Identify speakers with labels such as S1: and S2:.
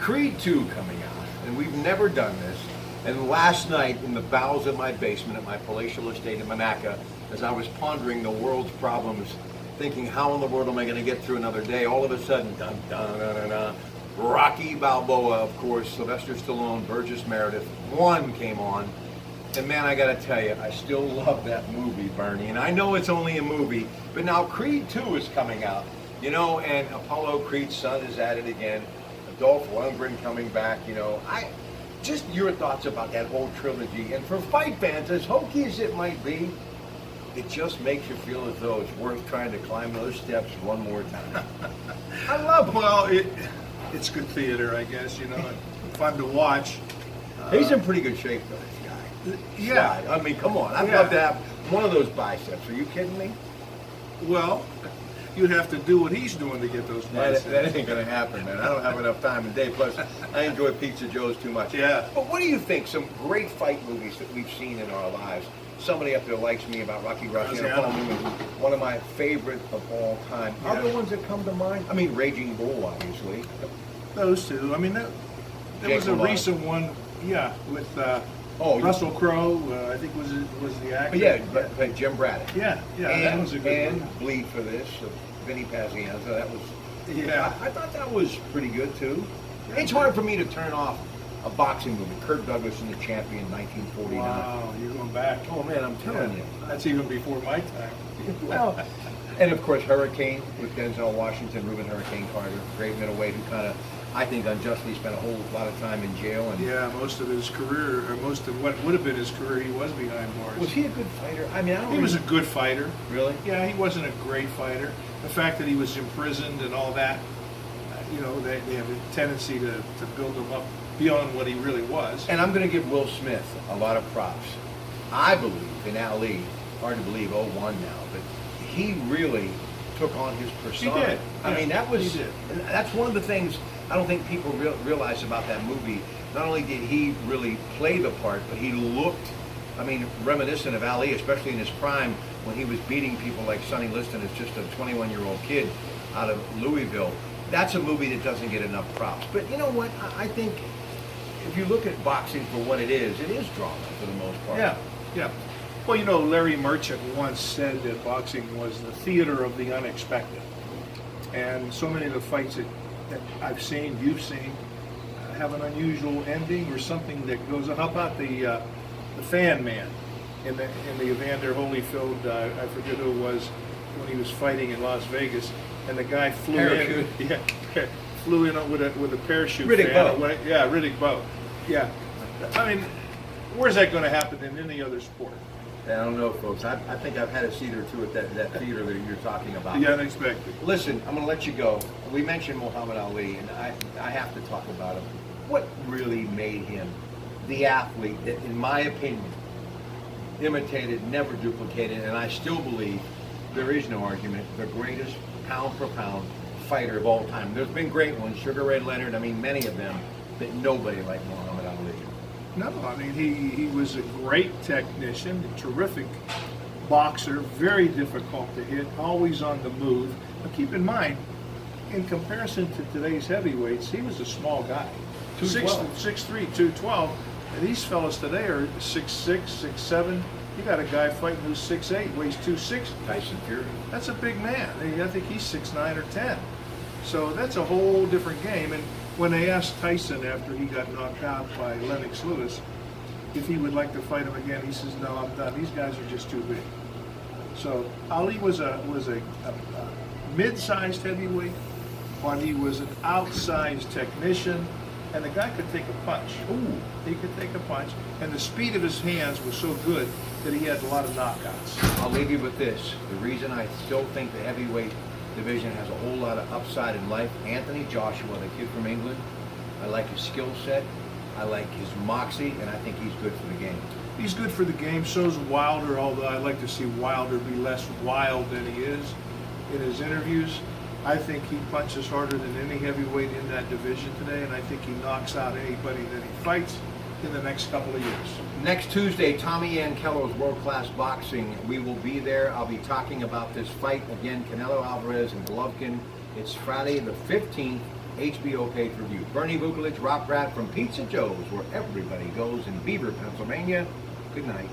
S1: Creed 2 coming out, and we've never done this. And last night, in the bowels of my basement at my palatial estate in Monaca, as I was pondering the world's problems, thinking how in the world am I going to get through another day, all of a sudden, dun dun dun dun dun, Rocky Balboa, of course, Sylvester Stallone, Burgess Meredith, 1 came on. And man, I gotta tell you, I still love that movie, Bernie. And I know it's only a movie, but now Creed 2 is coming out, and Apollo Creed's son is at it again. Dolph Lundgren coming back, just your thoughts about that whole trilogy. And for fight fans, as hokey as it might be, it just makes you feel as though it's worth trying to climb those steps one more time. I love it.
S2: Well, it's good theater, I guess, fun to watch.
S1: He's in pretty good shape, though, this guy.
S2: Yeah.
S1: I mean, come on. I'd love to have one of those biceps. Are you kidding me?
S2: Well, you'd have to do what he's doing to get those biceps.
S1: That ain't going to happen, man. I don't have enough time in the day. Plus, I enjoy Pizza Joe's too much.
S2: Yeah.
S1: But what do you think? Some great fight movies that we've seen in our lives. Somebody up there likes me about Rocky Russian. One of my favorite of all time.
S2: Yeah.
S1: Other ones that come to mind? I mean, Raging Bull, obviously.
S2: Those two. I mean, there was a recent one, with Russell Crowe. I think was the actor.
S1: Yeah, Jim Braddock.
S2: Yeah, that was a good one.
S1: And Bleed for This, Vinny Pazienza. That was.
S2: Yeah.
S1: I thought that was pretty good too. It's hard for me to turn off a boxing movie. Kirk Douglas and the Champion, 1949.
S2: Wow, you're going back.
S1: Oh man, I'm telling you.
S2: That's even before my time.
S1: Well, and of course Hurricane with Denzel Washington, Reuben Hurricane Carter, great middleweight who kind of, I think, unjustly spent a whole lot of time in jail. And
S2: yeah, most of his career, or most of what would have been his career, he was behind bars.
S1: Was he a good fighter? I mean,
S2: he was a good fighter.
S1: Really?
S2: Yeah, he wasn't a great fighter. The fact that he was imprisoned and all that, they have a tendency to build him up beyond what he really was.
S1: And I'm going to give Will Smith a lot of props. I believe in Ali, hard to believe, 01 now, but he really took on his persona.
S2: He did.
S1: I mean,
S2: he did.
S1: That's one of the things I don't think people realize about that movie. Not only did he really play the part, but he looked, reminiscent of Ali, especially in his prime when he was beating people like Sonny Liston as just a 21-year-old kid out of Louisville. That's a movie that doesn't get enough props. But you know what? I think if you look at boxing for what it is drama for the most part.
S2: Yeah. Well, Larry Merchant once said that boxing was the theater of the unexpected. And so many of the fights that I've seen, you've seen, have an unusual ending or something that goes on. How about the Fan Man in the Evander Holyfield, I forget who it was, when he was fighting in Las Vegas, and the guy flew in with a parachute.
S1: Riddick Bowe.
S2: Riddick Bowe. Yeah. I mean, where's that going to happen in any other sport?
S1: I don't know, folks. I think I've had a seat or two at that theater that you're talking about.
S2: The unexpected.
S1: Listen, I'm going to let you go. We mentioned Muhammad Ali, and I have to talk about him. What really made him the athlete that, in my opinion, imitated, never duplicated, and I still believe, there is no argument, the greatest pound for pound fighter of all time. There's been great ones, Sugar Ray Leonard, many of them, but nobody like Muhammad Ali.
S2: No, he was a great technician, a terrific boxer, very difficult to hit, always on the move. But keep in mind, in comparison to today's heavyweights, he was a small guy. 6'3", 212. And these fellas today are 6'6", 6'7". You got a guy fighting who's 6'8", weighs 260.
S1: Tyson Fury.
S2: That's a big man. I think he's 6'9" or 10. So that's a whole different game. And when they asked Tyson after he got knocked out by Lennox Lewis if he would like to fight him again, he says, "No, I'm done. These guys are just too big." So Ali was a mid-sized heavyweight, but he was an outsized technician, and the guy could take a punch.
S1: Ooh.
S2: He could take a punch, and the speed of his hands was so good that he had a lot of knockouts.
S1: I'll leave you with this. The reason I still think the heavyweight division has a whole lot of upside in life, Anthony Joshua, the kid from England, I like his skill set, I like his moxie, and I think he's good for the game.
S2: He's good for the game. So's Wilder, although I'd like to see Wilder be less wild than he is in his interviews. I think he punches harder than any heavyweight in that division today, and I think he knocks out anybody that he fights in the next couple of years.
S1: Next Tuesday, Tommy Ankello's World Class Boxing. We will be there. I'll be talking about this fight again, Canelo Alvarez and Golovkin. It's Friday the 15th HBO pay-per-view. Bernie Vukovic, Rock Rat from Pizza Joe's, where everybody goes in Beaver, Pennsylvania. Good night.